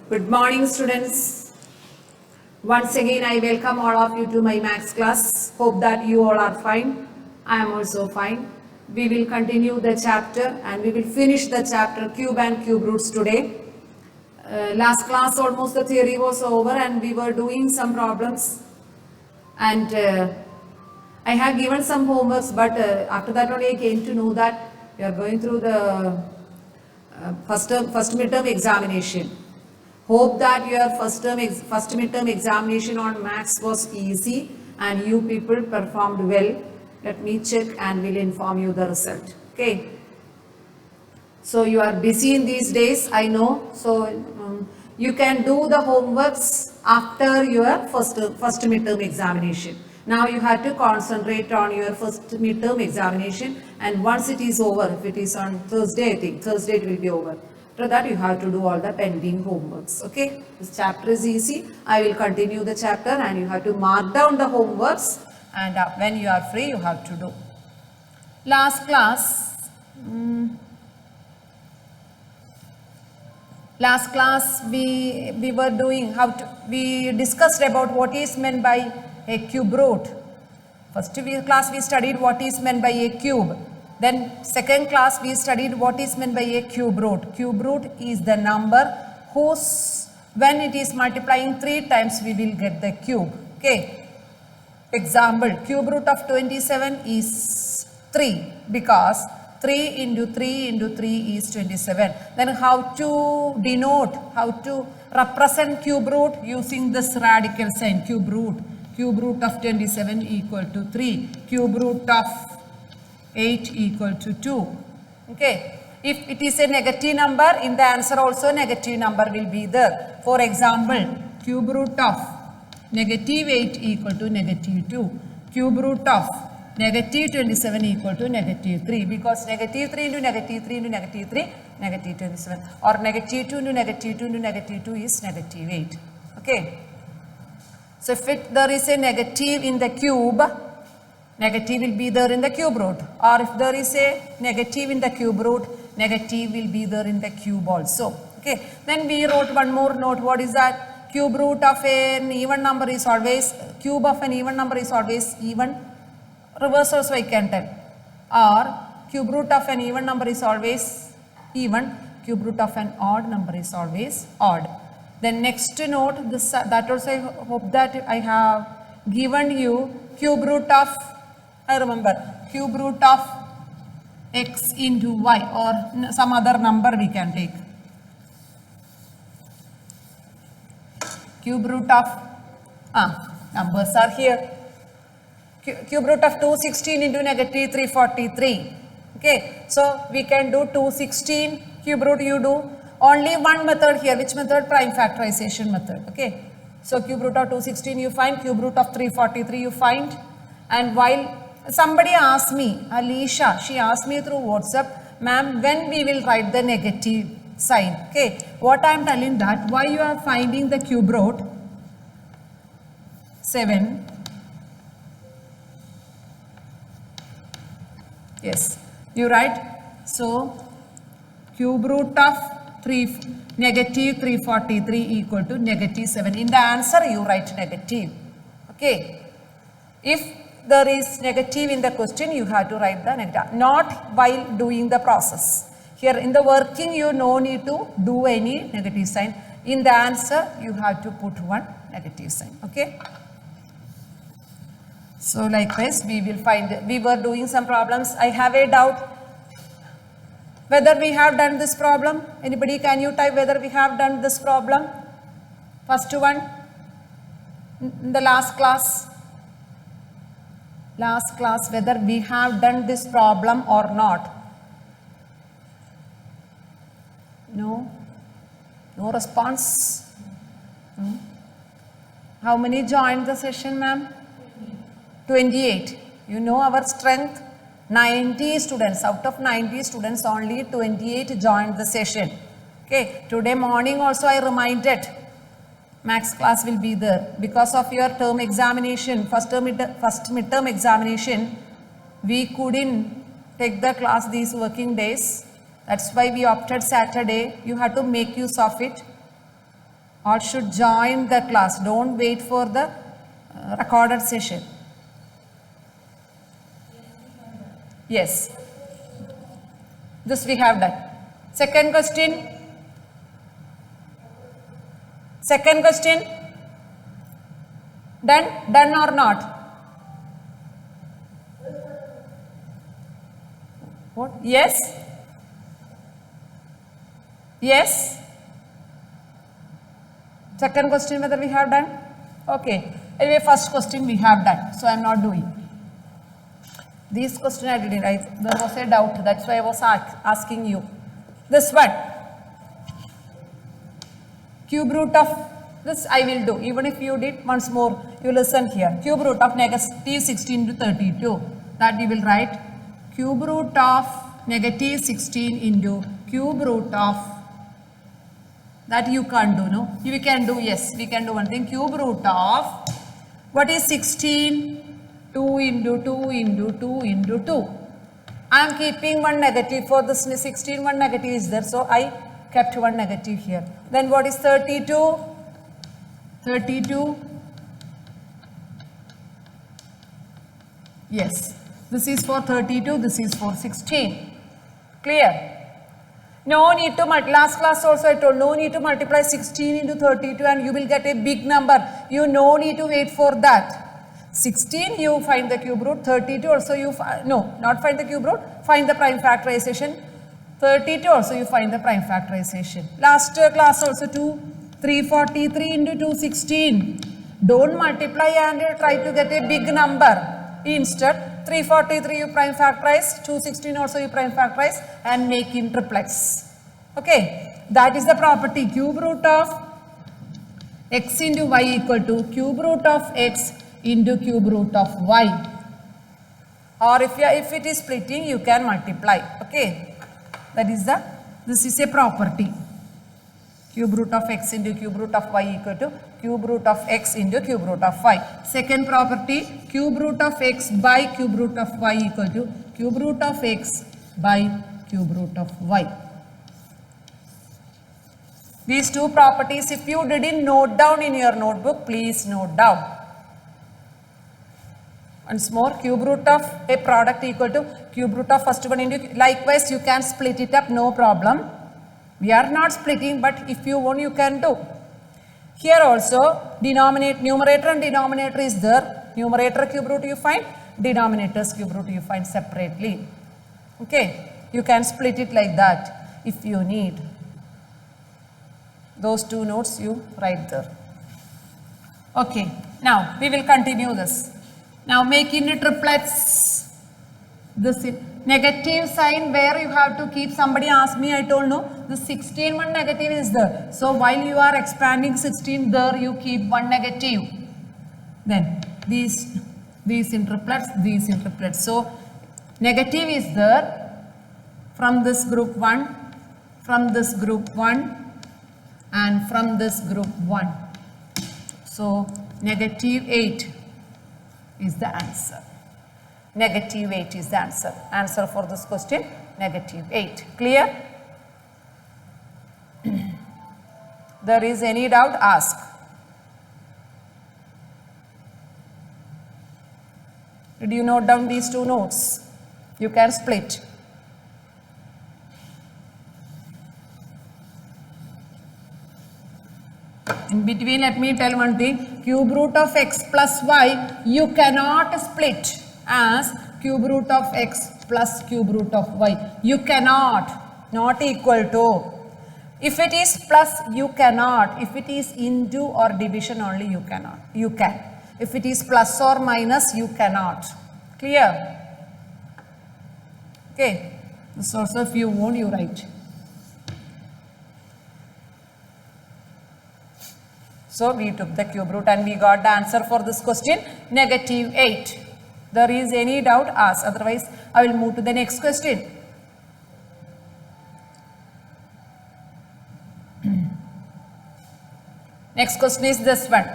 Good morning, students. Once again, I welcome all of you to my maths class. Hope that you all are fine. I am also fine. We will continue the chapter and we will finish the chapter cube and cube roots today. Last class, almost the theory was over and we were doing some problems. And I have given some homeworks, but after that only I came to know that we are going through the first midterm examination. Hope that your first midterm examination on maths was easy and you people performed well. Let me check and will inform you the result. Okay. So you are busy in these days, I know. So you can do the homeworks after your first midterm examination. Now you have to concentrate on your first midterm examination, and once it is over, if it is on Thursday, I think Thursday it will be over. After that you have to do all the pending homeworks. Okay, this chapter is easy. I will continue the chapter and you have to mark down the homeworks, and when you are free you have to do. Last class we were doing we discussed about what is meant by a cube root. First class we studied what is meant by a cube. Then second class we studied what is meant by a cube root. Cube root is the number whose, when it is multiplying 3 times, we will get the cube. Okay. Example, cube root of 27 is 3 because 3 into 3 into 3 is 27. Then how to denote, how to represent cube root? Using this radical sign, cube root. Cube root of 27 equal to 3. Cube root of 8 equal to 2. Okay. If it is a negative number, in the answer also negative number will be there. For example, cube root of negative 8 equal to negative 2. Cube root of negative 27 equal to negative 3, because negative 3 into negative 3 into negative 3, negative 27, or negative 2 into negative 2 into negative 2 is negative 8. Okay. So if there is a negative in the cube, negative will be there in the cube root, or if there is a negative in the cube root, negative will be there in the cube also. Okay. Then we wrote one more note. What is that? Cube root of an even number is always, cube of an even number is always even. Reverse also I can tell. Or cube root of an even number is always even. Cube root of an odd number is always odd. Then next note, this that also I hope that I have given you cube root of, I remember, cube root of x into y, or some other number we can take. Cube root of, numbers are here. Cube root of 216 into negative 343. Okay, so we can do 216 cube root. You do only one method here. Which method? Prime factorization method. Okay, so cube root of 216 you find, cube root of 343 you find. And while somebody asked me, Alicia, she asked me through WhatsApp, ma'am, when we will write the negative sign. Okay, what I am telling that, why you are finding the cube root 7. Yes, you write. So cube root of negative 343 equal to negative 7. In the answer you write negative. Okay. If there is negative in the question, you have to write the negative, not while doing the process. Here in the working you no need to do any negative sign. In the answer you have to put one negative sign. Okay. So likewise we will find, we were doing some problems. I have a doubt whether we have done this problem. Anybody, can you type whether we have done this problem? First one, in the last class, whether we have done this problem or not. No response. How many joined the session, ma'am? 28. You know our strength, 90 students. Out of 90 students, only 28 joined the session. Okay, today morning also I reminded, max class will be there. Because of your term examination, first midterm examination, we couldn't take the class these working days. That's why we opted Saturday. You have to make use of it. All should join the class. Don't wait for the recorded session. Yes. This we have done. Second question. Second question. Done? Done or not? What? Yes? Yes? Second question whether we have done? Okay. Anyway, first question we have done. So I am not doing. This question I didn't write. There was a doubt. That's why I was asking you. This one. Cube root of this I will do. Even if you did once more, you listen here. Cube root of negative 16 to 32. That we will write. Cube root of negative 16 into cube root of, that you can't do, no? We can do, yes, we can do one thing. Cube root of, what is 16? 2 into 2 into 2 into 2. I am keeping one negative for this 16, one negative is there. So I kept one negative here. Then what is 32? 32. Yes. This is for 32, this is for 16. Clear? No need to multiply. Last class also I told, no need to multiply 16 into 32 and you will get a big number. You no need to wait for that. 16 you find the cube root, 32 also you, no, not find the cube root, find the prime factorization. 32 also you find the prime factorization. Last class also 343 into 216. Don't multiply and try to get a big number. Instead, 343 you prime factorize, 216 also you prime factorize and make in triplex. Okay, that is the property. Cube root of x into y equal to cube root of x into cube root of y. Or if it is splitting, you can multiply. Okay, that is this is a property. Cube root of x into cube root of y equal to cube root of x into cube root of y. Second property, cube root of x by cube root of y equal to cube root of x by cube root of y. These two properties, if you didn't note down in your notebook, please note down. Once more, cube root of a product equal to cube root of first one into, likewise you can split it up, no problem. We are not splitting, but if you want, you can do. Here also, numerator and denominator is there. Numerator cube root you find, denominator's cube root you find separately. Okay, you can split it like that if you need. Those two notes you write there. Okay, now we will continue this. Now make in triplets. This is negative sign where you have to keep. Somebody asked me, I told no, the 16 one negative is there. So while you are expanding 16 there, you keep one negative. Then these in triplets, these in triplets. So negative is there from this group 1, from this group 1 and from this group 1. So negative 8 is the answer. Negative 8 is the answer. Answer for this question, negative 8. Clear? There is any doubt, ask. Did you note down these two notes? You can split. In between, let me tell one thing. Cube root of x plus y, you cannot split as cube root of x plus cube root of y. You cannot, not equal to. If it is plus, you cannot. If it is into or division only, you cannot. You can. If it is plus or minus, you cannot. Clear? Okay. This also, if you want, you write. So we took the cube root and we got the answer for this question, negative 8. There is any doubt, ask. Otherwise, I will move to the next question. Next question is this one.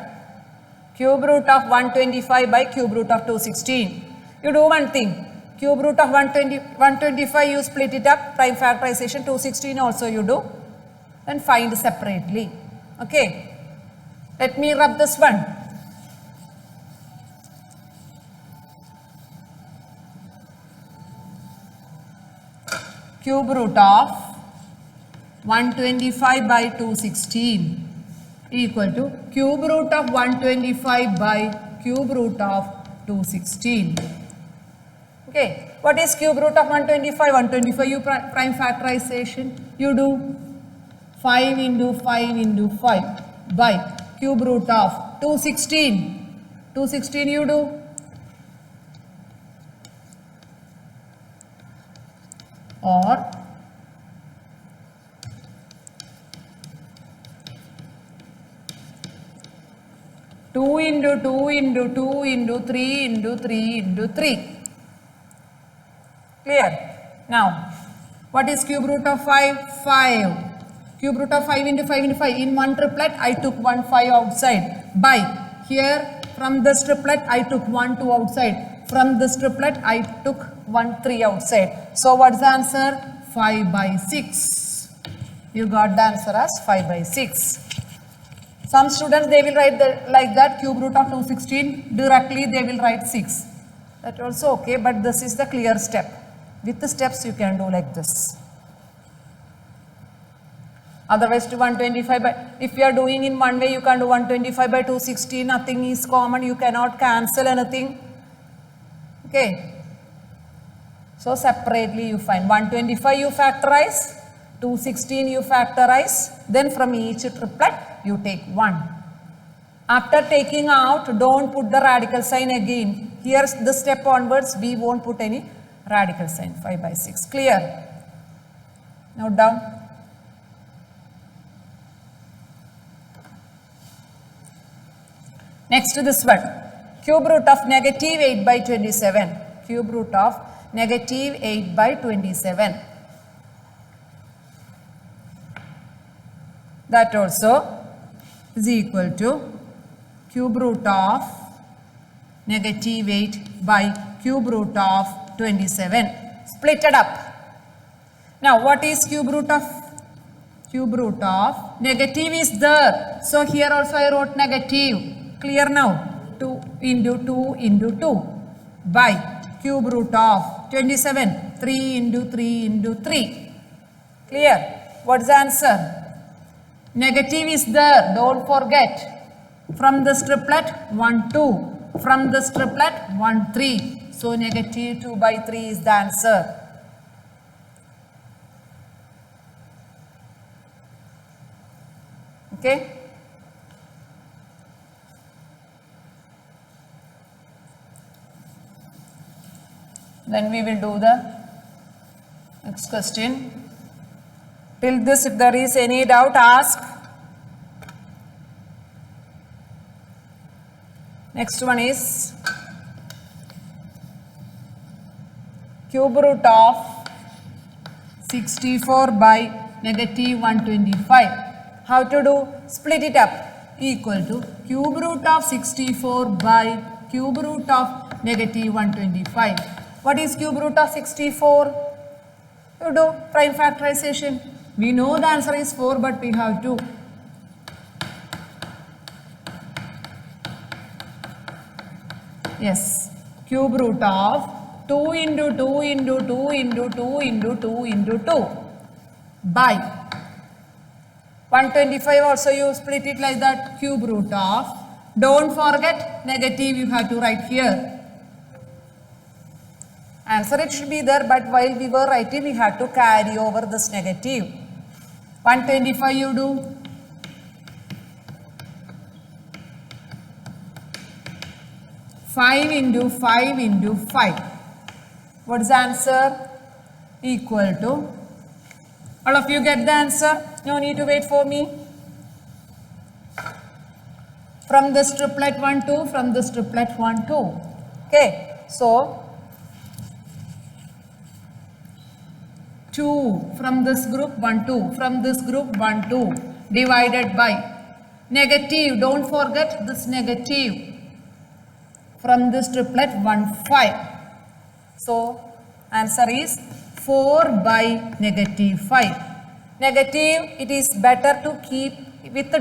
Cube root of 125 by cube root of 216. You do one thing. Cube root of 125, you split it up, prime factorization, 216 also you do. Then find separately. Okay. Let me rub this one. Cube root of 125 by 216 equal to cube root of 125 by cube root of 216. Okay, what is cube root of 125? 125 you prime factorization. You do 5 into 5 into 5 by cube root of 216. 216 you do. Or two into 2 into 2 into 3 into 3 into 3. Clear? Now, what is cube root of 5? 5. Cube root of 5 into 5 into 5. In one triplet, I took 1 5 outside. By here, from this triplet, I took 1 2 outside. From this triplet, I took 1 3 outside. So, what's the answer? 5 by 6. You got the answer as 5 by 6. Some students, they will write like that, cube root of 216. Directly, they will write 6. That also okay, but this is the clear step. With the steps, you can do like this. Otherwise, to 125 by, if you are doing in one way, you can do 125 by 216. Nothing is common. You cannot cancel anything. Okay. So, separately you find 125 you factorize, 216 you factorize, then from each triplet you take 1. After taking out, don't put the radical sign again. Here's the step onwards, we won't put any radical sign. 5 by 6. Clear? Note down. Next to this one, cube root of negative 8 by 27. Cube root of negative 8 by 27. That also is equal to cube root of negative 8 by cube root of 27. Split it up. Now, what is cube root of? Cube root of negative is there. So, here also I wrote negative. Clear now? 2 into 2 into 2 by cube root of 27. 3 into 3 into 3. Clear? What's the answer? Negative is there. Don't forget. From this triplet, 1, 2. From this triplet, 1, 3. So, negative 2 by 3 is the answer. Okay. Then we will do the next question. Till this, if there is any doubt, ask. Next one is cube root of 64 by negative 125. How to do? Split it up. Equal to cube root of 64 by cube root of negative 125. What is cube root of 64? You do prime factorization. We know the answer is 4, but we have to. Yes, cube root of 2 into 2 into 2 into 2 into 2 into 2 by 125 also you split it like that, cube root of, don't forget negative you have to write here. Answer it should be there, but while we were writing we had to carry over this negative. 125 you do. Five into 5 into 5. What is the answer? Equal to. All of you get the answer? No need to wait for me. From this triplet 1, 2, from this triplet 1, 2. Okay. So, 2 from this group 1, 2, from this group 1, 2 divided by negative, don't forget this negative, from this triplet 1, 5. So, answer is 4 by negative 5. Negative, it is better to keep with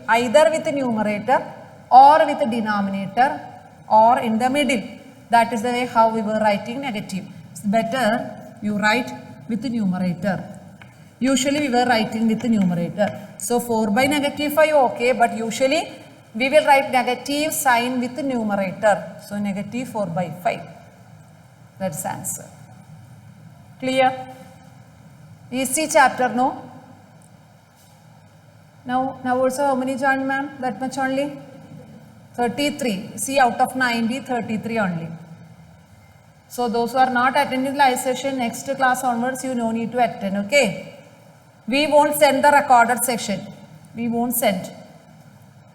either with the numerator or with the denominator or in the middle. That is the way how we were writing negative. It's better you write with the numerator. Usually we were writing with the numerator. So 4 by negative 5 okay, but usually we will write negative sign with the numerator. So negative 4 by 5. That's answer. Clear? Easy chapter, no? Now also how many joined, ma'am? That much only? 33. See, out of 90, 33 only. So those who are not attending the live session, next class onwards, you no need to attend, okay? We won't send the recorded session. We won't send.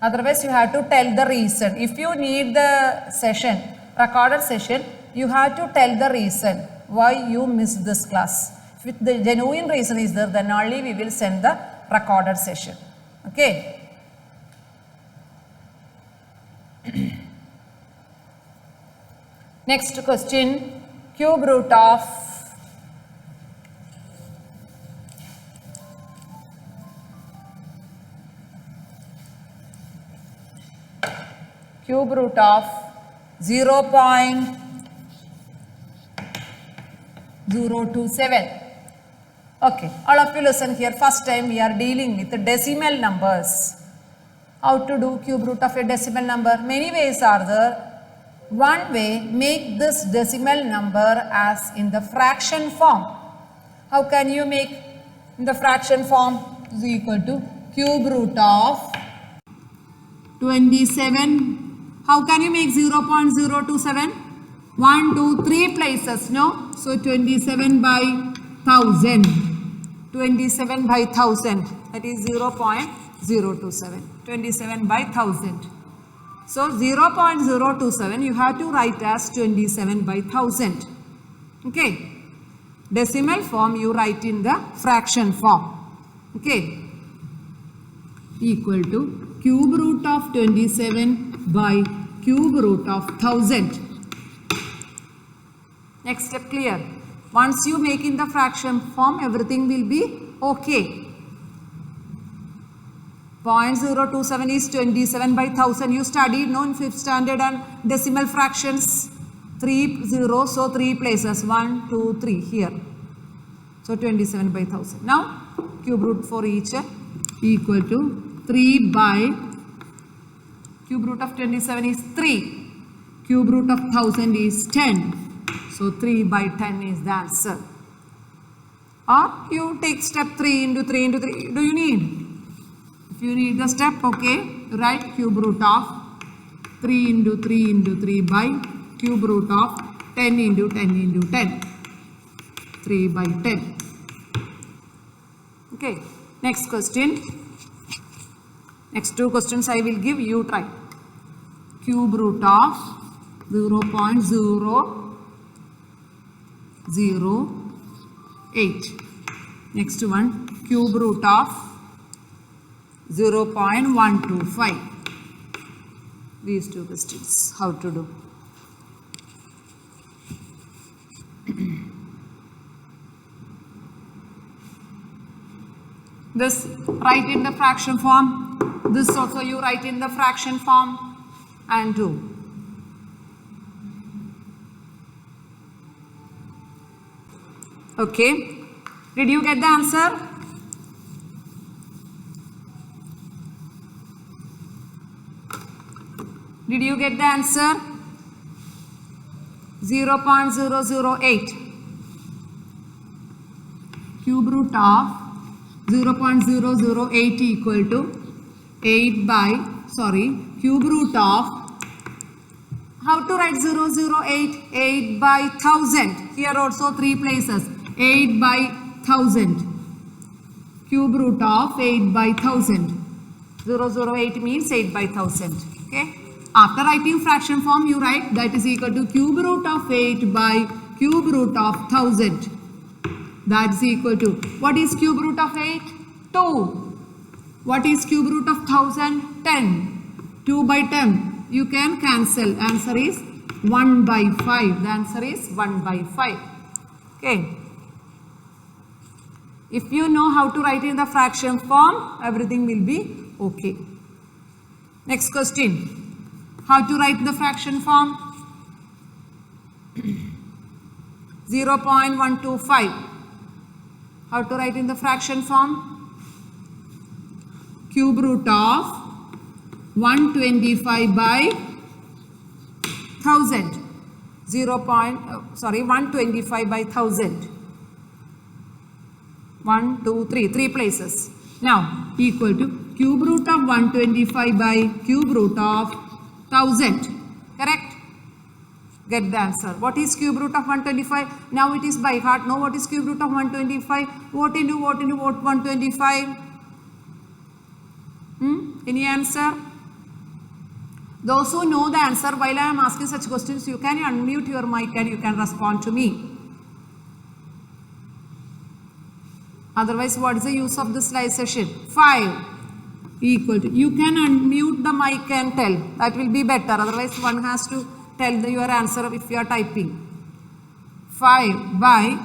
Otherwise, you have to tell the reason. If you need the session, recorded session, you have to tell the reason why you missed this class. If the genuine reason is there, then only we will send the recorded session. Okay? Next question, cube root of cube root of 0.027. Okay, all of you listen here. First time we are dealing with the decimal numbers. How to do cube root of a decimal number? Many ways are there. One way, make this decimal number as in the fraction form. How can you make in the fraction form? Is equal to cube root of 27. How can you make 0.027? 1, 2, 3 places, no? So 27 by 1000. 27 by 1000. That is 0.027. 27 by 1000. So 0.027 you have to write as 27 by 1000. Okay. Decimal form you write in the fraction form. Okay. Equal to cube root of 27 by cube root of 1000. Next step clear. Once you make in the fraction form, everything will be okay. 0.027 is 27 by 1000. You studied no in 5th standard and decimal fractions. 3 zeros, so 3 places. 1, 2, 3 here. So 27 by 1000. Now cube root for each equal to 3 by cube root of 27 is 3. Cube root of 1000 is 10. So 3 by 10 is the answer. Or you take step 3 into 3 into 3. Do you need? If you need the step, okay, write cube root of 3 into 3 into 3 by cube root of 10 into 10 into 10. 3 by 10. Okay, next question. Next 2 questions I will give you try. Cube root of 0.008. Next one, cube root of 0.125. These 2 questions, how to do? This write in the fraction form. This also you write in the fraction form and do. Okay. Did you get the answer? Did you get the answer? 0.008. Cube root of 0.008 equal to 8 by, cube root of, how to write 008? 8 by 1000. Here also 3 places. 8 by 1000. Cube root of 8 by 1000. 008 means 8 by 1000. Okay. After writing fraction form, you write that is equal to cube root of 8 by cube root of 1000. That is equal to, what is cube root of 8? 2. What is cube root of 1000? 10. 2 by 10. You can cancel. Answer is 1 by 5. The answer is 1 by 5. Okay. If you know how to write in the fraction form, everything will be Okay. Next question. How to write the fraction form? 0.125. How to write in the fraction form? Cube root of 125 by 1000. 125 by 1000. 1, 2, 3. 3 places. Now equal to cube root of 125 by cube root of 1000. Correct? Get the answer. What is cube root of 125? Now it is by heart. Know what is cube root of 125? What into 125? Any answer? Those who know the answer while I am asking such questions, you can unmute your mic and you can respond to me. Otherwise, what is the use of this live session? 5 equal to, you can unmute the mic and tell. That will be better. Otherwise, one has to tell your answer if you are typing. 5 by,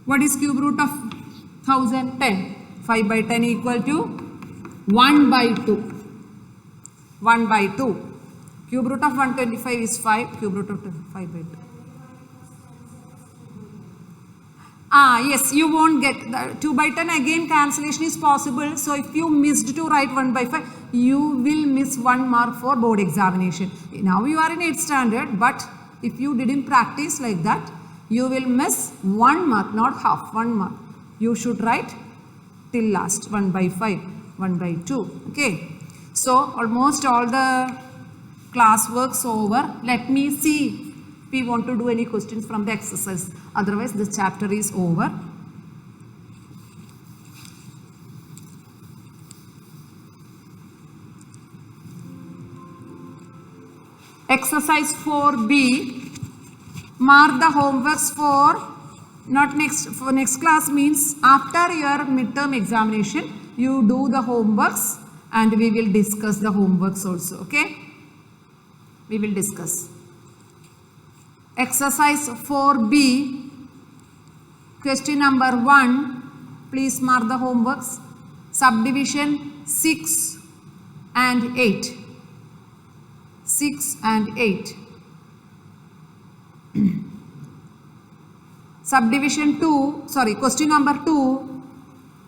what is cube root of 1000? 10. 5 by 10 equal to 1 by 2. 1 by 2. Cube root of 125 is 5. Cube root of 5 by 2. Yes, you won't get the 2 by 10 again cancellation is possible. So if you missed to write 1 by 5, you will miss 1 mark for board examination. Now you are in 8th standard, but if you didn't practice like that, you will miss 1 mark, not half, 1 mark. You should write till last 1 by 5, 1 by 2. Okay. So almost all the class works over. Let me see if we want to do any questions from the exercise. Otherwise, this chapter is over. Exercise 4B. Mark the homeworks for next class means after your midterm examination, you do the homeworks and we will discuss the homeworks also. Okay? We will discuss. Exercise 4B. Question number 1. Please mark the homeworks. Subdivision 6 and 8. 6 and 8. Subdivision 2. Question number 2.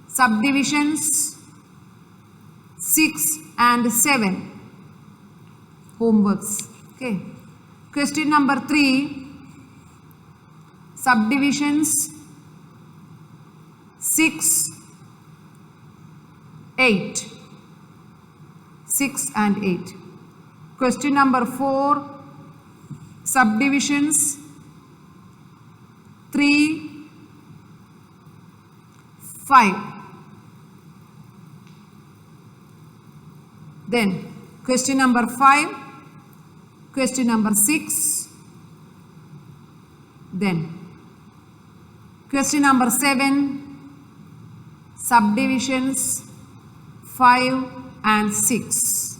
Subdivisions 6 and 7. Homeworks. Okay. Question number 3. Subdivisions 6, 8. 6 and 8. Question number 4. Subdivisions 3, 5. Then question number 5. Question number 6. Then question number 7. Subdivisions 5 and 6.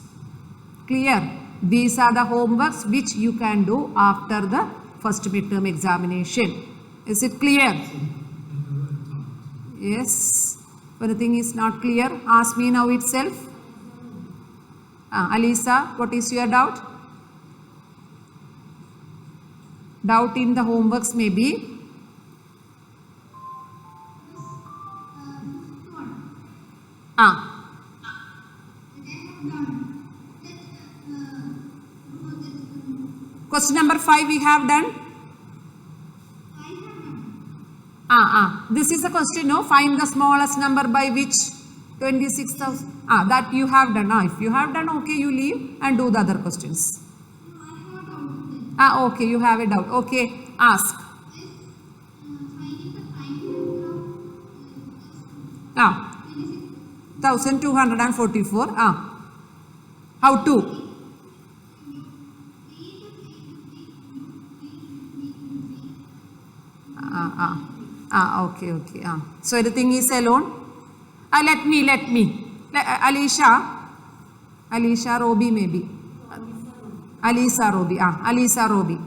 Clear? These are the homeworks which you can do after the first midterm examination. Is it clear? Yes. If anything is not clear, ask me now itself. Alisa, what is your doubt? Doubt in the homeworks maybe. Question number 5 we have done. This is a question, no? Find the smallest number by which 26,000. That you have done. If you have done, okay, you leave and do the other questions. Okay, you have a doubt. Okay, ask. 1244. How to? Okay. So everything is alone. Let me. Alisha Robi maybe. Alisa Robi.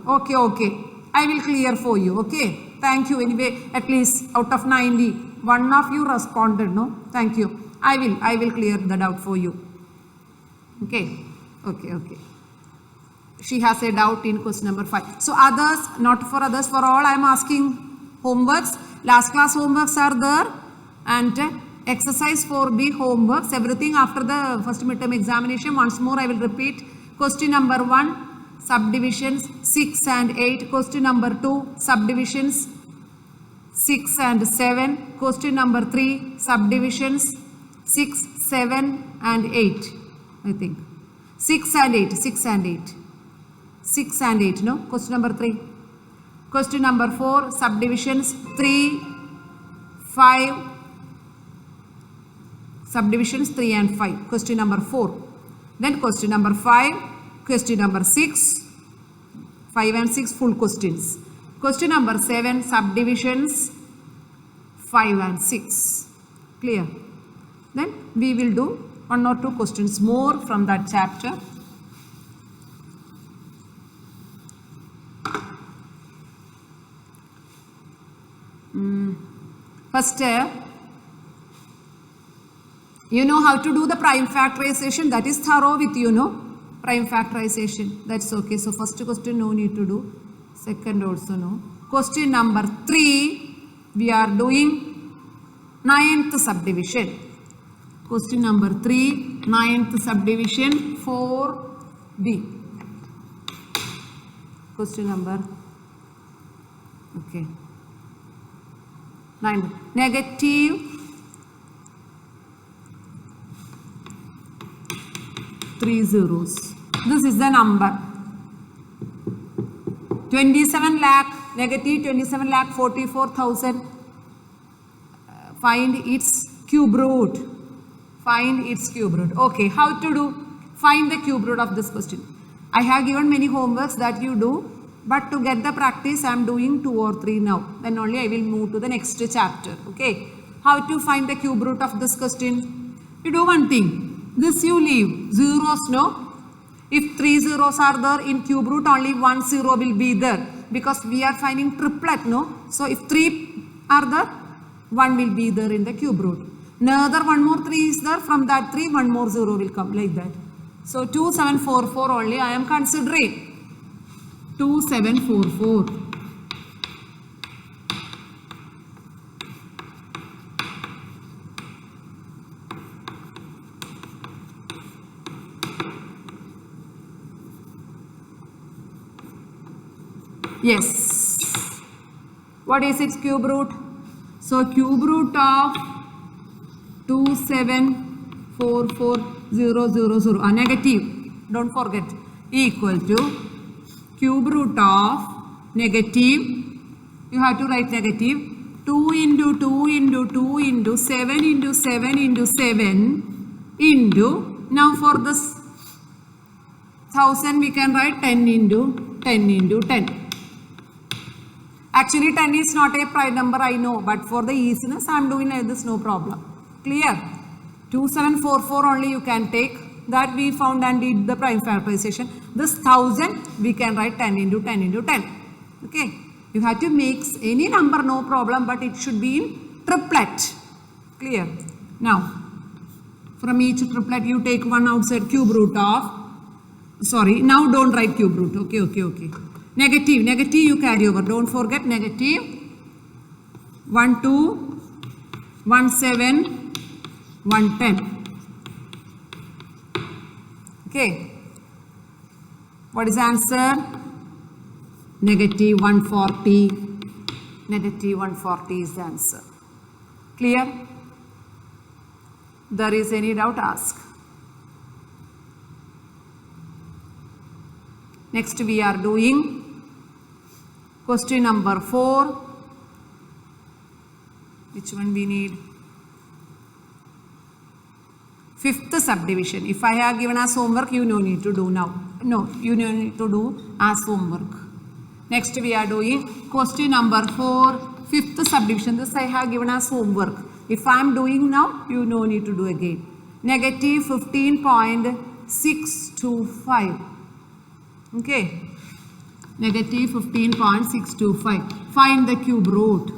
Okay. I will clear for you. Okay. Thank you. Anyway, at least out of 90, one of you responded. No? Thank you. I will clear the doubt for you. Okay. She has a doubt in question number 5. So others, not for others, for all I am asking homeworks. Last class homeworks are there, and exercise 4B homeworks, everything after the first midterm examination. Once more I will repeat. Question number 1, subdivisions 6 and 8. Question number 2, subdivisions 6 and 7. Question number 3, subdivisions 6, 7 and 8. I think 6 and 8. 6 and 8, no? Question number 3. Question number 4, subdivisions 3, 5. Subdivisions 3 and 5. Question number 4. Then question number 5. Question number 6. 5 and 6 full questions. Question number 7, subdivisions 5 and 6. Clear? Then we will do 1 or 2 questions more from that chapter. First, you know how to do the prime factorization. That is thorough with you, know. Prime factorization. That's okay. So first question no need to do. Second also no. Question number 3, we are doing 9th subdivision. Question number 3, 9th subdivision 4B. Question number, okay, 9. Negative 3 zeros. This is the number. 27 lakh, negative 27 lakh 44,000. Find its cube root. Find its cube root. Okay, how to do? Find the cube root of this question. I have given many homeworks that you do, but to get the practice I am doing 2 or 3 now. Then only I will move to the next chapter. Okay, how to find the cube root of this question? You do one thing. This you leave. Zeros, no? If 3 zeros are there in cube root, only 1 zero will be there, because we are finding triplet, no? So if 3 are there, 1 will be there in the cube root. Another 1 more 3 is there. From that 3, 1 more 0 will come, like that. So 2744 only I am considering. 2744. Yes. What is its cube root? So cube root of 2744000, negative, don't forget, equal to cube root of negative, you have to write negative, 2 into 2 into 2 into 7 into 7 into 7 into, now for this 1000 we can write 10 into 10 into 10. Actually 10 is not a prime number, I know, but for the easiness I am doing like this, no problem. Clear? 2744 only you can take, that we found and did the prime factorization. This 1000 we can write 10 into 10 into 10. Okay, you have to mix any number, no problem, but it should be in triplet. Clear? Now from each triplet you take one outside cube root of, sorry, now don't write cube root. Okay. Negative you carry over, don't forget, negative 1 2 1 7 1 10. Okay, what is the answer? Negative 140. Negative 140 is the answer. Clear? There is any doubt, ask. Next we are doing question number 4. Which one we need? 5th subdivision. If I have given as homework, you no need to do now. No, you no need to do as homework. Next we are doing question number 4, 5th subdivision. This I have given as homework. If I am doing now, you no need to do again. Negative 15.625. Okay. Negative 15.625. Find the cube root.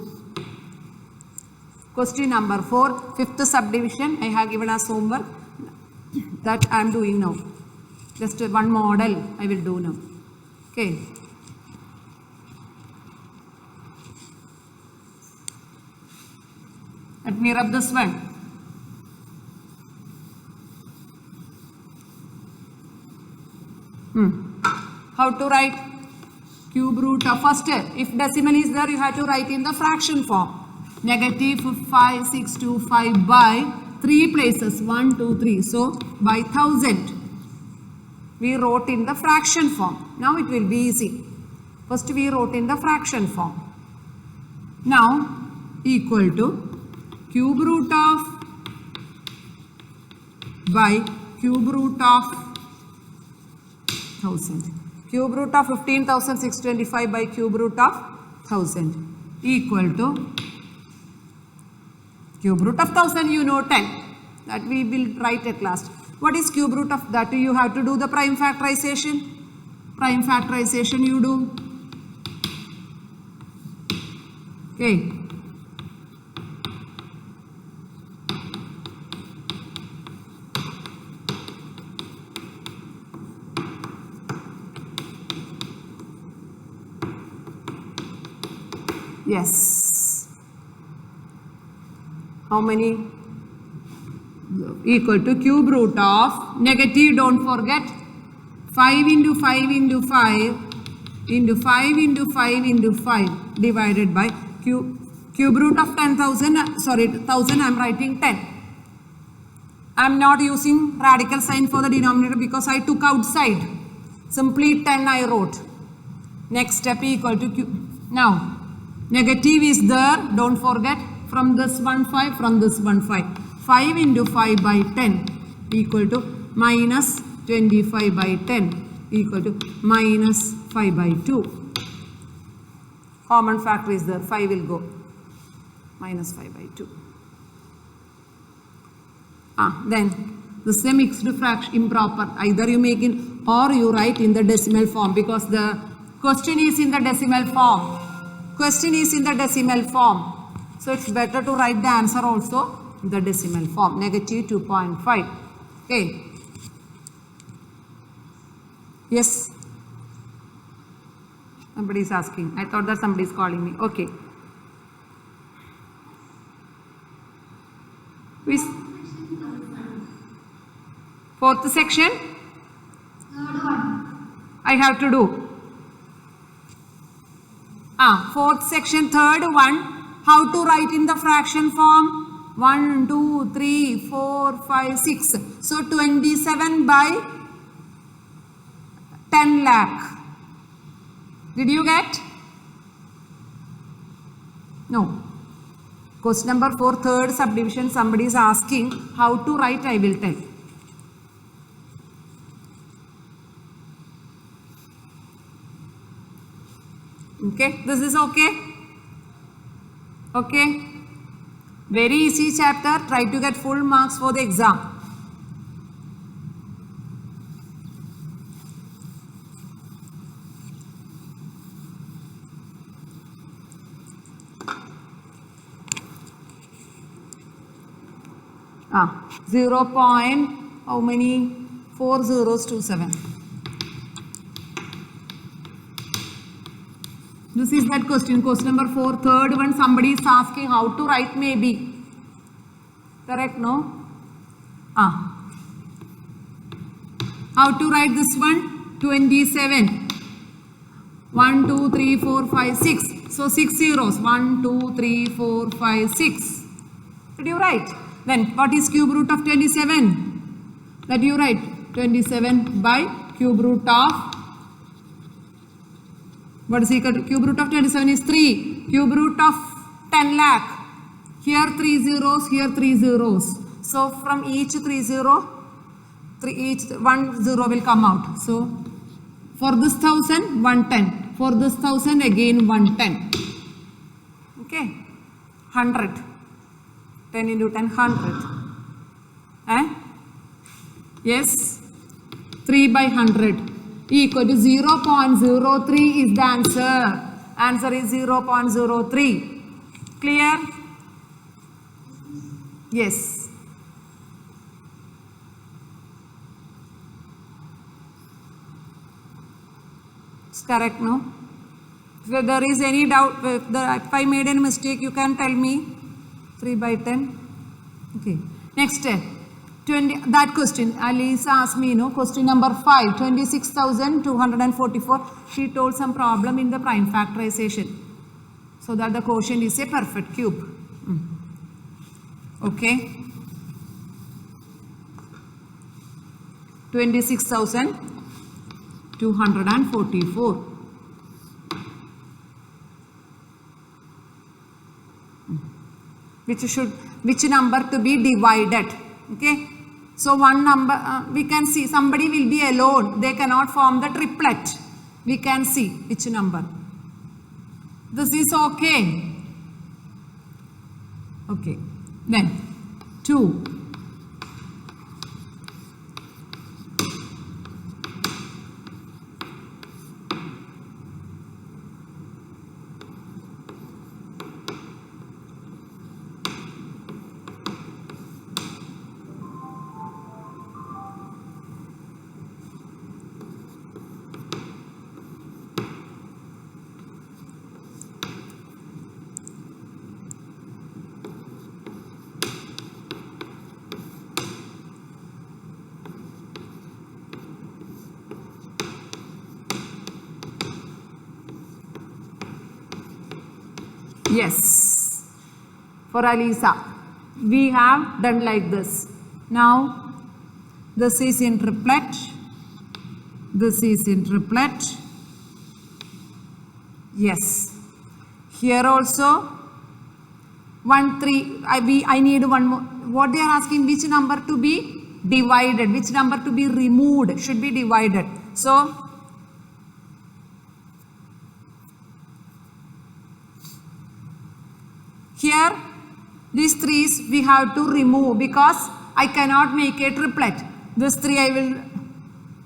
Question number 4, fifth subdivision I have given as homework that I am doing now. Just one model I will do now. Okay. Let me rub this one. How to write cube root of first? If decimal is there, you have to write in the fraction form. Negative 5625 by 3 places 1, 2, 3. So by 1000 we wrote in the fraction form. Now it will be easy. First we wrote in the fraction form. Now equal to cube root of by cube root of 1000. Cube root of 15,625 by cube root of 1000 equal to cube root of 1000, you know 10. That we will write at last. What is cube root of that? You have to do the prime factorization. Prime factorization you do. Okay. Yes. How many? Equal to cube root of negative, don't forget, 5 into 5 into 5 into 5 into 5 into 5 divided by cube root of 10,000, sorry 1000 I am writing 10. I am not using radical sign for the denominator because I took outside. Simply 10 I wrote. Next step equal to cube. Now negative is there, don't forget, from this one 5, from this one 5. 5 into 5 by 10 equal to minus 25 by 10 equal to minus 5 by 2. Common factor is there, 5 will go, minus 5 by 2. Then this is a mixed fraction, improper. Either you make in or you write in the decimal form because the question is in the decimal form. Question is in the decimal form. So it's better to write the answer also in the decimal form. Negative 2.5. Okay. Yes. Somebody is asking. I thought that somebody is calling me. Okay. Which? Fourth section? Third one. I have to do. Fourth section, third one. How to write in the fraction form? 1, 2, 3, 4, 5, 6. So 27 by 10 lakh. Did you get? No. Question number 4, third subdivision. Somebody is asking how to write. I will tell. Okay. This is okay. Okay. Very easy chapter. Try to get full marks for the exam. Ah, 0. How many? 4027. This is that question. Question number 4, third one. Somebody is asking how to write maybe. Correct, no? How to write this one? 27. 1, 2, 3, 4, 5, 6. So 6 zeros. 1, 2, 3, 4, 5, 6. Did you write? Then what is cube root of 27? That you write 27 by cube root of, what is equal to cube root of 27 is 3. Cube root of 10 lakh. Here 3 zeros, here 3 zeros. So from each 3 0, each 1 0 will come out. So for this 1000, 110. For this 1000 again 110. Okay. 100. 10 into 10, 100. Yes. 3 by 100 equal to 0.03 is the answer. Answer is 0.03. Clear? Yes. It's correct, no? If there is any doubt, if I made any mistake, you can tell me. 3 by 10. Okay. Next, 20. That question, Alice asked me, question number 5, 26,244. She told some problem in the prime factorization. So that the quotient is a perfect cube. Okay. 26,244. Which number to be divided? Okay. So one number, we can see somebody will be alone. They cannot form the triplet. We can see which number. This is okay. Okay. Then 2. Yes, for Alisa, we have done like this. Now, this is in triplet, this is in triplet. Yes, here also 1, 3, I need one more. What they are asking, which number to be divided, which number to be removed, should be divided. So, here these 3's we have to remove because I cannot make a triplet. This 3 I will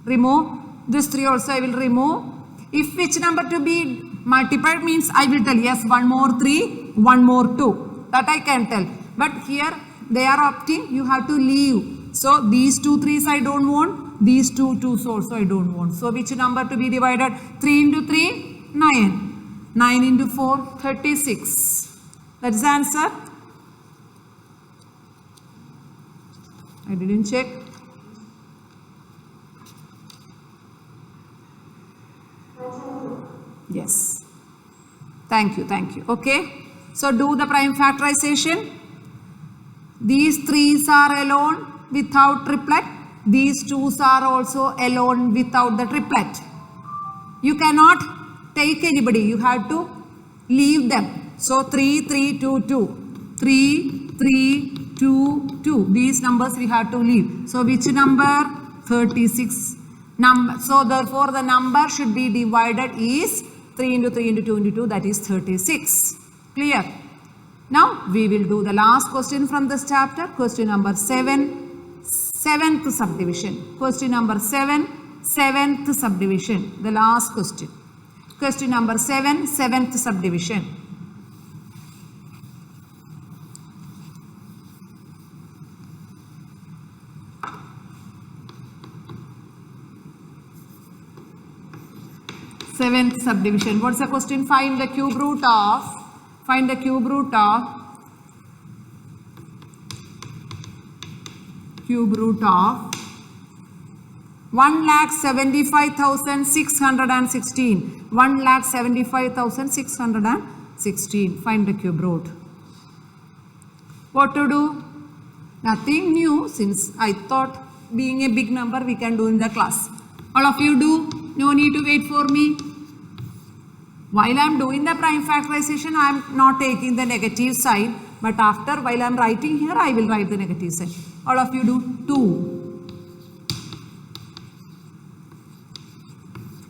remove, this 3 also I will remove. If which number to be multiplied means I will tell yes, 1 more 3, 1 more 2, that I can tell. But here they are opting, you have to leave. So these 2 3's I don't want, these 2 2's also I don't want. So which number to be divided? 3 into 3, 9. 9 into 4, 36. That is the answer. I didn't check. Yes. Thank you, thank you. Okay. So do the prime factorization. These 3's are alone without triplet. These 2's are also alone without the triplet. You cannot take anybody. You have to leave them. So 3, 3, 2, 2. 3, 3, 2, 2. These numbers we have to leave. So which number? 36. So therefore the number should be divided is 3 into 3 into 2 into 2, that is 36. Clear? Now we will do the last question from this chapter. Question number 7. 7th subdivision. Question number 7. 7th subdivision. The last question. Question number 7. 7th subdivision. Seventh subdivision. What's the question? Find the cube root of 1,75,616. 1,75,616. Find the cube root. What to do? Nothing new, since I thought being a big number we can do in the class. All of you do. No need to wait for me. While I am doing the prime factorization, I am not taking the negative sign. But after, while I am writing here, I will write the negative sign. All of you do. 2.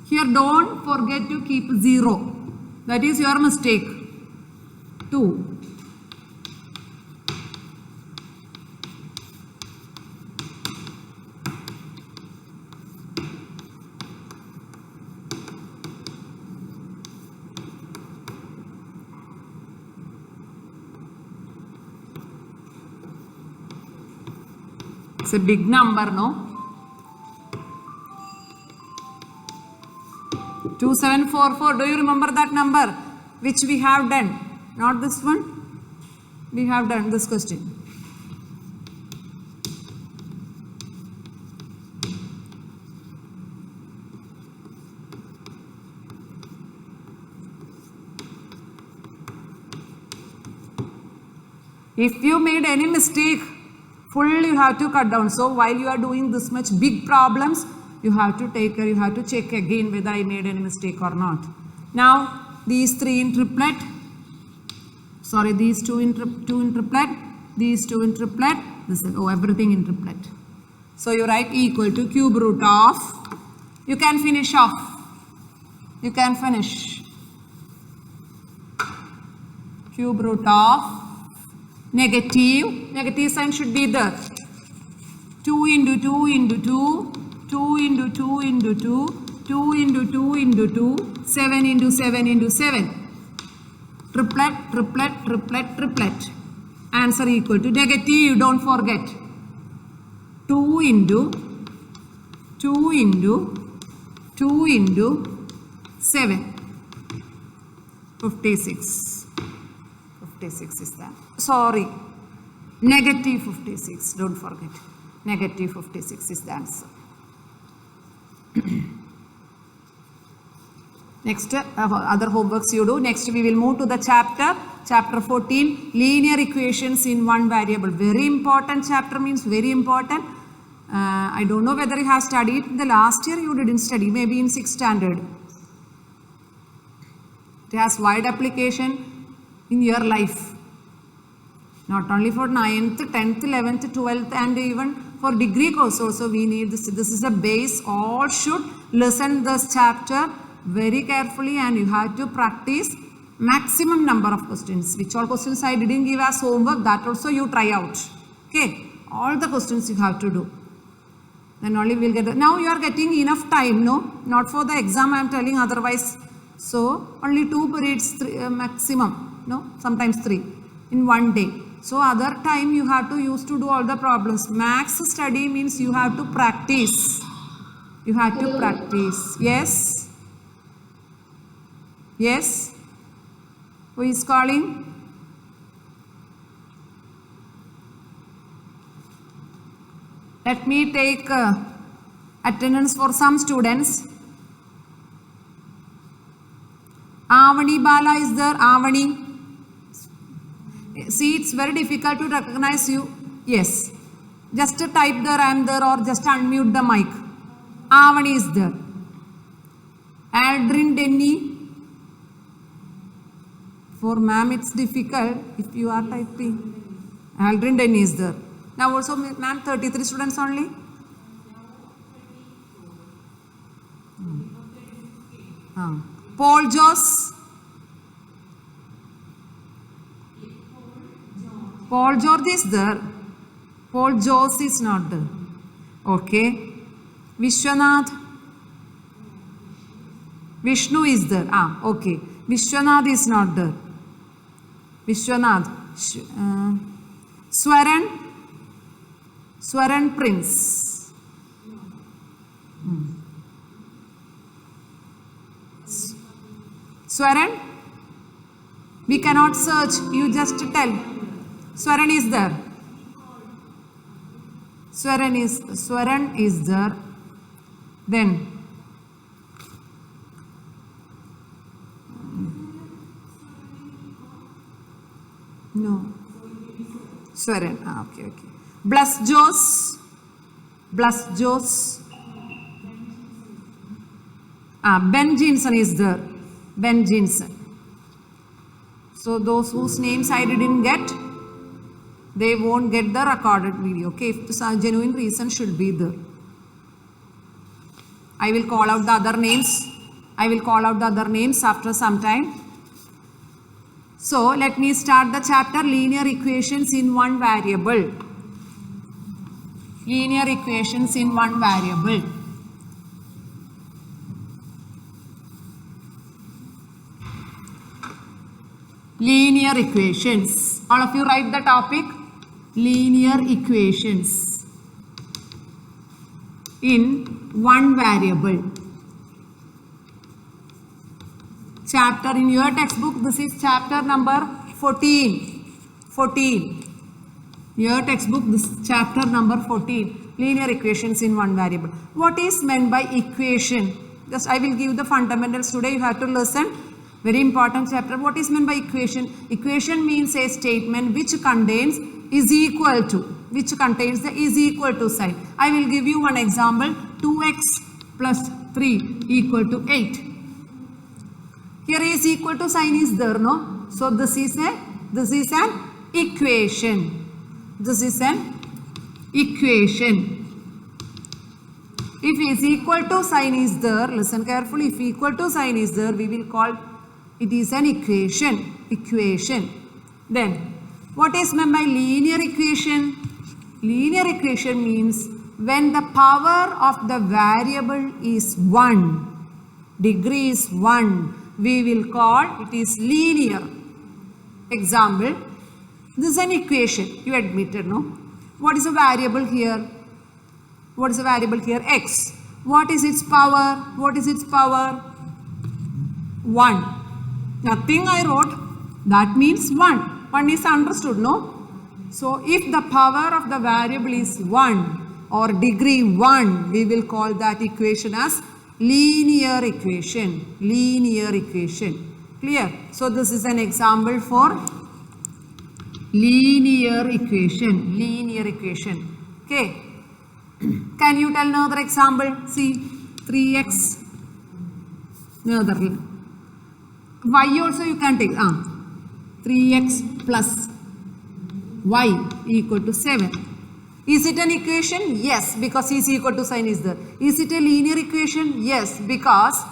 Here don't forget to keep 0. That is your mistake. 2. It's a big number, no? 2744. Do you remember that number which we have done? Not this one. We have done this question. If you made any mistake, full you have to cut down. So while you are doing this much big problems, you have to take care, you have to check again whether I made any mistake or not. Now these three in triplet, sorry, these two in triplet, these two in triplet, this is, oh, everything in triplet. So you write equal to cube root of, you can finish off, you can finish, cube root of negative sign should be there, 2 into 2 into 2, 2 into 2 into 2, 2 into 2 into 2, 7 into 7 into 7, triplet, triplet, triplet, triplet, answer equal to negative, don't forget, 2 into 2 into 2 into 7, 56. 56 is that. Sorry, negative 56, don't forget. Negative 56 is the answer. Next, other homeworks you do. Next, we will move to the chapter 14, linear equations in one variable. Very important chapter, means very important. I don't know whether you have studied. The last year you didn't study, maybe in 6th standard. It has wide application in your life, not only for 9th, 10th, 11th, 12th and even for degree course also we need this. This is a base. All should listen this chapter very carefully and you have to practice maximum number of questions. Which all questions I didn't give as homework, that also you try out. Okay, all the questions you have to do. Then only we will get. Now you are getting enough time, no? Not for the exam I am telling, otherwise. So only 2 periods maximum, no? Sometimes 3 in one day. So other time you have to use to do all the problems. Max study means you have to practice. You have to practice. Yes? Yes? Who is calling? Let me take attendance for some students. Avani Bala is there. Avani. See, it's very difficult to recognize you. Yes. Just type there, I am there, or just unmute the mic. Avani is there. Aldrin Denny. For ma'am, it's difficult if you are typing. Aldrin Denny is there. Now also, ma'am, 33 students only. Paul Joss. Paul George is there. Paul Joss is not there. Okay. Vishwanath. Vishnu is there. Okay. Vishwanath is not there. Vishwanath. Swaran. Swaran Prince. Swaran? We cannot search. You just tell. Swaran is there. Swaran is there. Then no. Swaran. Okay. Bless Jose. Ben Jensen is there. Ben Jensen. So those whose names I didn't get, they won't get the recorded video. Okay, if some genuine reason should be there. I will call out the other names. After some time. So let me start the chapter linear equations in one variable. Linear equations in one variable. Linear equations. All of you write the topic. Linear equations. in one variable. Chapter in your textbook, this is chapter number 14. 14. Your textbook, this is chapter number 14. Linear equations in one variable. What is meant by equation? Just I will give the fundamentals today. You have to listen. Very important chapter. What is meant by equation? Equation means a statement which contains is equal to. Which contains the is equal to sign. I will give you one example. 2x plus 3 equal to 8. Here is equal to sign is there, no? So this is an equation. This is an equation. If is equal to sign is there, listen carefully. If equal to sign is there, we will call it is an equation. Equation. Then what is meant by linear equation? Linear equation means when the power of the variable is 1, degree is 1, we will call it is linear. Example, this is an equation, you admitted, no? What is a variable here? What is a variable here? X. What is its power? What is its power? 1. Nothing I wrote, that means 1. 1 is understood, no? So if the power of the variable is 1 or degree 1, we will call that equation as linear equation. Linear equation. Clear? So this is an example for linear equation. Linear equation. Okay. Can you tell another example? See, 3x. Another. Y also you can take. 3x plus y equal to 7. Is it an equation? Yes, because is equal to sign is there. Is it a linear equation? Yes, because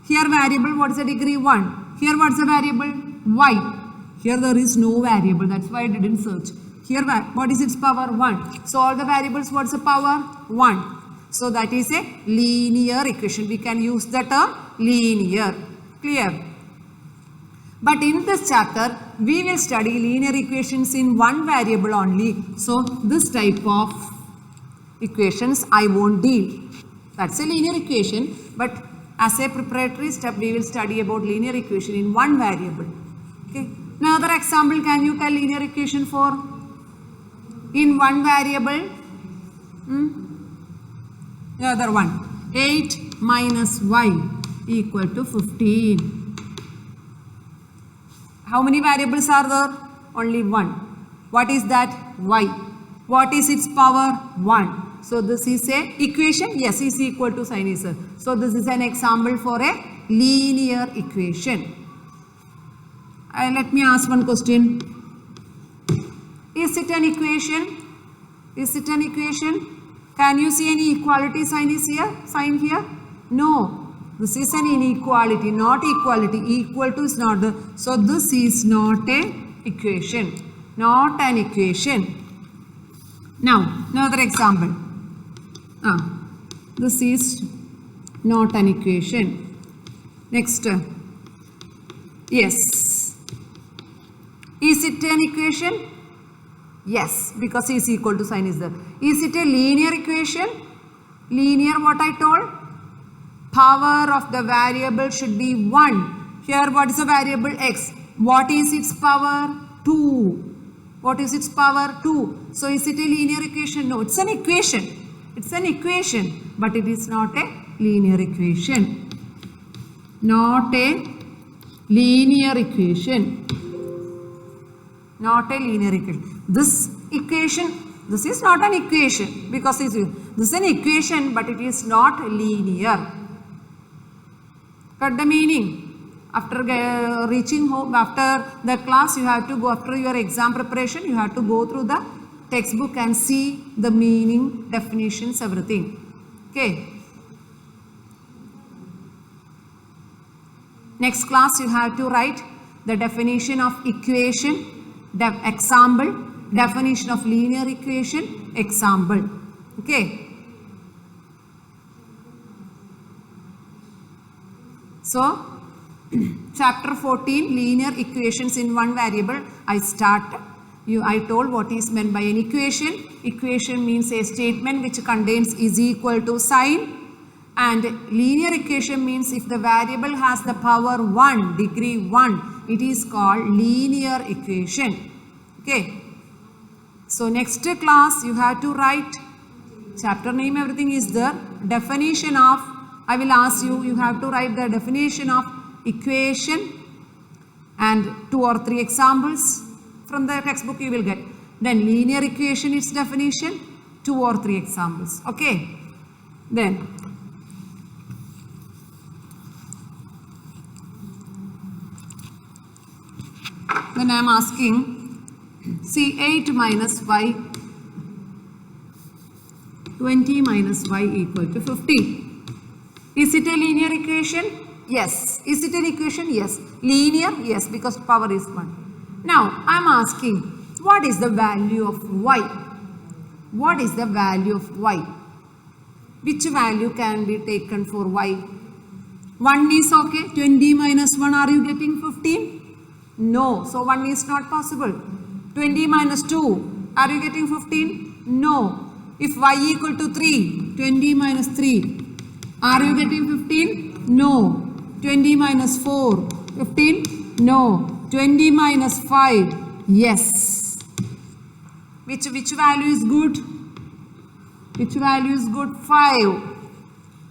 here variable, what is the degree? 1. Here what is the variable? Y. Here there is no variable, that's why I didn't search. Here what is its power? 1. So all the variables, what is the power? 1. So that is a linear equation. We can use the term linear. Clear? But in this chapter, we will study linear equations in one variable only. So this type of equations I won't deal. That's a linear equation. But as a preparatory step, we will study about linear equation in one variable. Okay. Another example, can you tell linear equation for in one variable? Another one. 8 minus y equal to 15. How many variables are there? Only one. What is that? Y. What is its power? 1. So this is a equation. Yes, is equal to sign is there. So this is an example for a linear equation. Let me ask one question. Is it an equation? Is it an equation? Can you see any equality sign is here? Sign here? No. This is an inequality, not equality. Equal to is not the. So this is not an equation. Not an equation. Now, another example. This is not an equation. Next. Yes. Is it an equation? Yes, because is equal to sign is there. Is it a linear equation? Linear, what I told? Power of the variable should be 1. Here what is the variable x? What is its power? 2. What is its power? 2. So is it a linear equation? No, it's an equation. It's an equation, but it is not a linear equation. Not a linear equation. Not a linear equation. This equation, this is not an equation because this is an equation, but it is not linear. Got the meaning? After reaching home, after the class, you have to go, after your exam preparation, you have to go through the textbook and see the meaning, definitions, everything. Okay. Next class, you have to write the definition of equation, example, definition of linear equation, example. Okay. So, chapter 14, linear equations in one variable, I start. I told what is meant by an equation. Equation means a statement which contains is equal to sign, and linear equation means if the variable has the power 1, degree 1, it is called linear equation. Okay. So next class you have to write chapter name, everything is there. Definition of, I will ask you, you have to write the definition of equation and 2 or 3 examples from the textbook you will get. Then linear equation, its definition, 2 or 3 examples. Okay. Then I am asking, see 8 minus y, 20 minus y equal to 15. Is it a linear equation? Yes. Is it an equation? Yes. Linear? Yes, because power is 1. Now, I am asking, what is the value of y? What is the value of y? Which value can be taken for y? 1 is okay. 20 minus 1, are you getting 15? No. So, 1 is not possible. 20 minus 2, are you getting 15? No. If y equal to 3, 20 minus 3, are you getting 15? No. 20 minus 4, 15? No. 20 minus 5, yes. Which value is good? Which value is good? 5.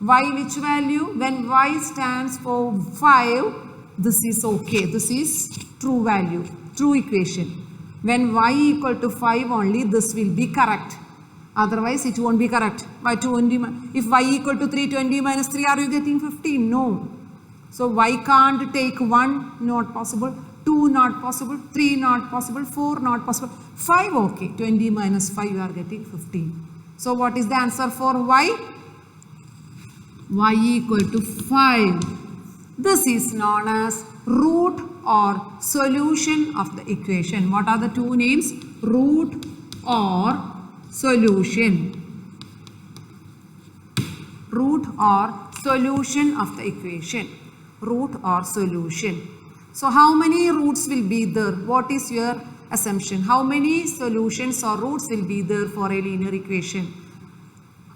Y which value? When y stands for 5, this is okay. This is true value, true equation. When y equal to 5 only, this will be correct. Otherwise, it won't be correct. By 20, if y equal to 3, 20 minus 3, are you getting 15? No. So, y can't take 1, not possible. 2, not possible. 3, not possible. 4, not possible. 5, okay. 20 minus 5, you are getting 15. So, what is the answer for y? Y equal to 5. This is known as root or solution of the equation. What are the two names? Root or solution. Root or solution of the equation. Root or solution. So how many roots will be there? What is your assumption? How many solutions or roots will be there for a linear equation?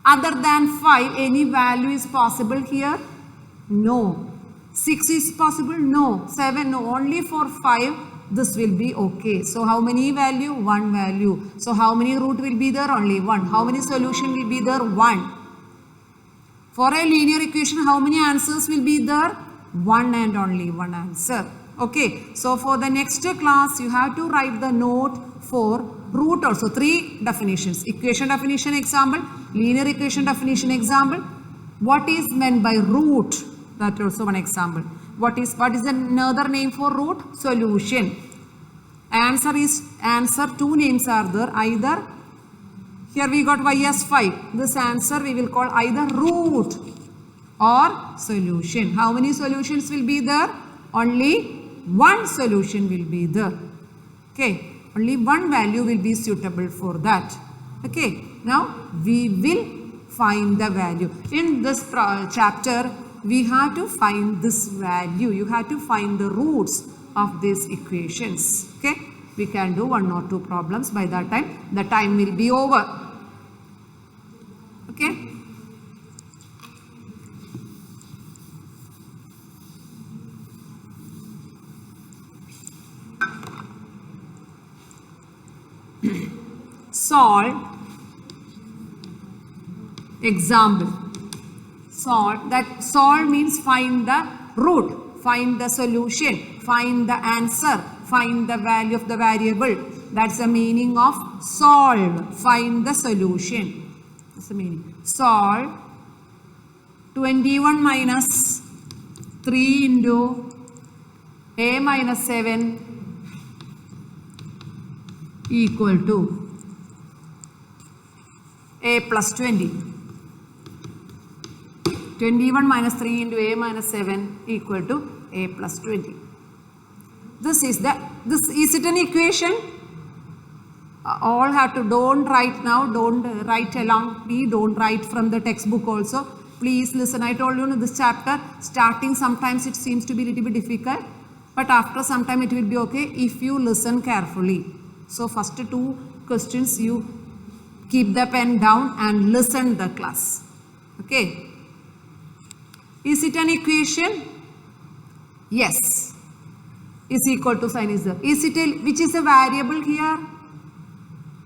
Other than 5, any value is possible here? No. 6 is possible? No. 7? No. Only for 5 this will be okay. So how many value? 1 value. So how many root will be there? Only 1. How many solution will be there? 1. For a linear equation, how many answers will be there? 1 and only 1 answer. Okay. So for the next class, you have to write the note for root also. 3 definitions. Equation definition example. Linear equation definition example. What is meant by root? That also one example. What is another name for root? Solution. Answer, 2 names are there. Either, here we got y as 5. This answer we will call either root or solution. How many solutions will be there? Only 1 solution will be there. Okay. Only 1 value will be suitable for that. Okay. Now we will find the value. In this chapter, we have to find this value. You have to find the roots of these equations. Okay. We can do 1 or 2 problems. By that time, the time will be over. Okay. Solve example. Solve means find the root, find the solution, find the answer, find the value of the variable. That's the meaning of solve. Find the solution. That's the meaning. Solve 21 minus 3 into a minus 7 equal to a plus 20. 21 minus 3 into a minus 7 equal to a plus 20. Is it an equation? All have to, don't write now, don't write along me, don't write from the textbook also. Please listen, I told you in this chapter, starting sometimes it seems to be a little bit difficult, but after some time it will be okay if you listen carefully. So first two questions you keep the pen down and listen the class. Okay. Is it an equation? Yes. Is equal to sign is there. Is it a, which is a variable here?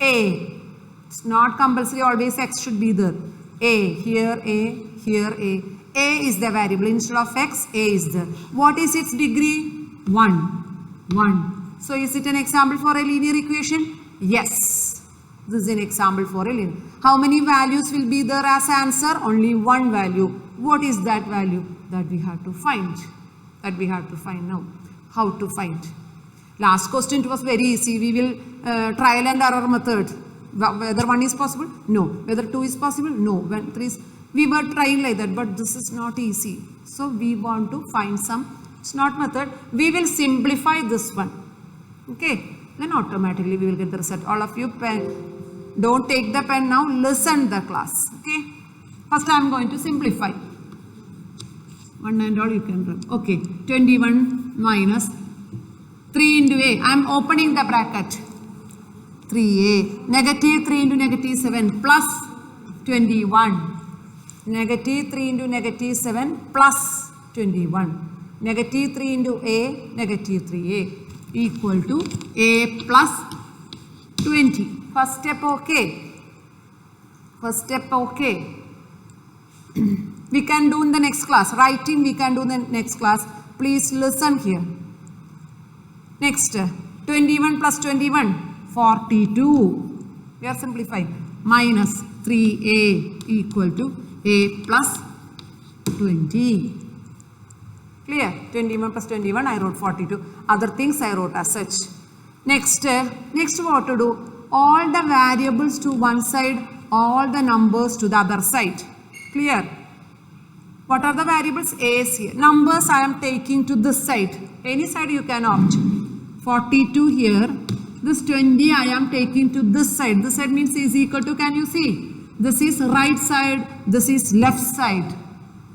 A. It's not compulsory, always x should be there. A, here A, here A. A is the variable, instead of x, A is there. What is its degree? 1. 1. So is it an example for a linear equation? Yes. This is an example for a linear. How many values will be there as answer? Only one value. What is that value? That we have to find. That we have to find now. How to find? Last question it was very easy. We will trial and error method. Whether 1 is possible? No. Whether 2 is possible? No. When 3 is, we were trying like that, but this is not easy. So we want to find some SNOT method. We will simplify this one. Okay. Then automatically we will get the result. All of you pen, don't take the pen now. Listen the class. Okay. First I am going to simplify. 1 and all you can run. Okay. 21 minus 3 into A. I am opening the bracket. 3A. Negative 3 into negative 7 plus 21. Negative 3 into negative 7 plus 21. Negative 3 into A, negative 3A equal to A plus 20. First step okay. First step okay. We can do in the next class. Writing we can do in the next class. Please listen here. Next, 21 plus 21. 42. We are simplifying. Minus 3A equal to A plus 20. Clear? 21 plus 21 I wrote 42. Other things I wrote as such. Next what to do? All the variables to one side, all the numbers to the other side. Clear? What are the variables? A is here. Numbers I am taking to this side. Any side you can opt. 42 here. This 20 I am taking to this side. This side means is equal to, can you see? This is right side, this is left side.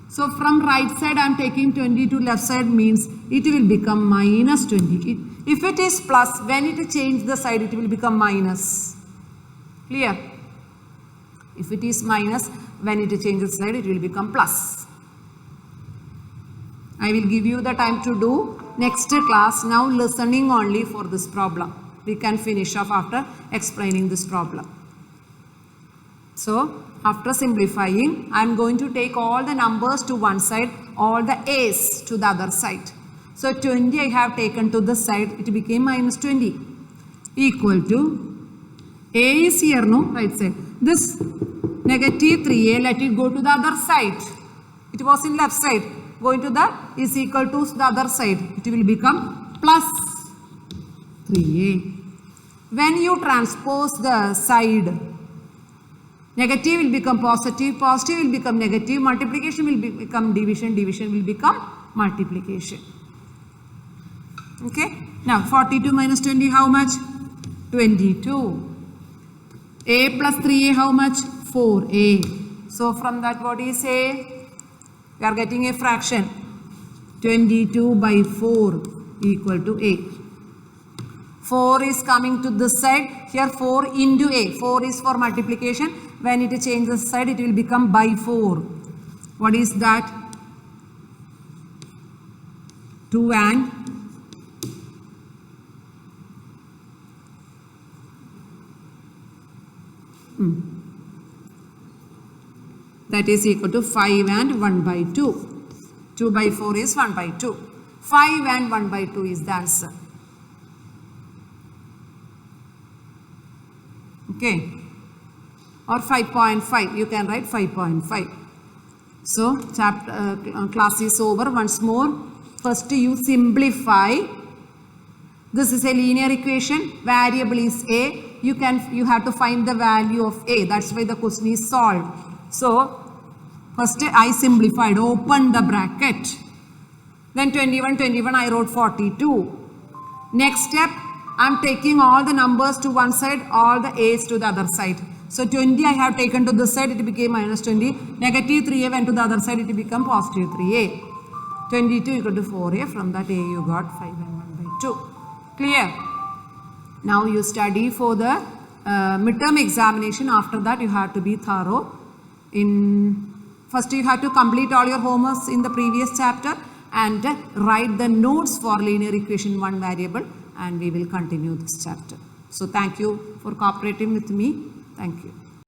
So from right side I am taking 20 to left side means it will become minus 20. If it is plus, when it change the side it will become minus. Clear? If it is minus, when it changes side it will become plus. I will give you the time to do next class. Now listening only for this problem. We can finish off after explaining this problem. So after simplifying, I am going to take all the numbers to one side, all the A's to the other side. So 20 I have taken to this side, it became minus 20 equal to A is here, no, right side. This negative 3A, let it go to the other side. It was in left side. Going to the is equal to the other side. It will become plus 3A. When you transpose the side, negative will become positive, positive will become negative, multiplication will become division, division will become multiplication. Okay. Now 42 minus 20 how much? 22. A plus 3A how much? 4A. So from that what is A? We are getting a fraction. 22 by 4 equal to A. 4 is coming to this side. Here 4 into A. 4 is for multiplication. When it changes side, it will become by 4. What is that? 2 and that is equal to 5 and 1 by 2. 2 by 4 is 1 by 2. 5 and 1 by 2 is the answer. Okay. Or 5.5. You can write 5.5. So, class is over. Once more. First you simplify. This is a linear equation. Variable is A. You have to find the value of A. That's why the question is solved. So, first I simplified, open the bracket. Then 21, 21 I wrote 42. Next step, I am taking all the numbers to one side, all the A's to the other side. So 20 I have taken to this side, it became minus 20. Negative 3A went to the other side, it became positive 3A. 22 equal to 4A. From that A you got 5 and 1 by 2. Clear? Now you study for the midterm examination. After that you have to be thorough. First you have to complete all your homeworks in the previous chapter and write the notes for linear equation one variable, and we will continue this chapter. So thank you for cooperating with me. Thank you.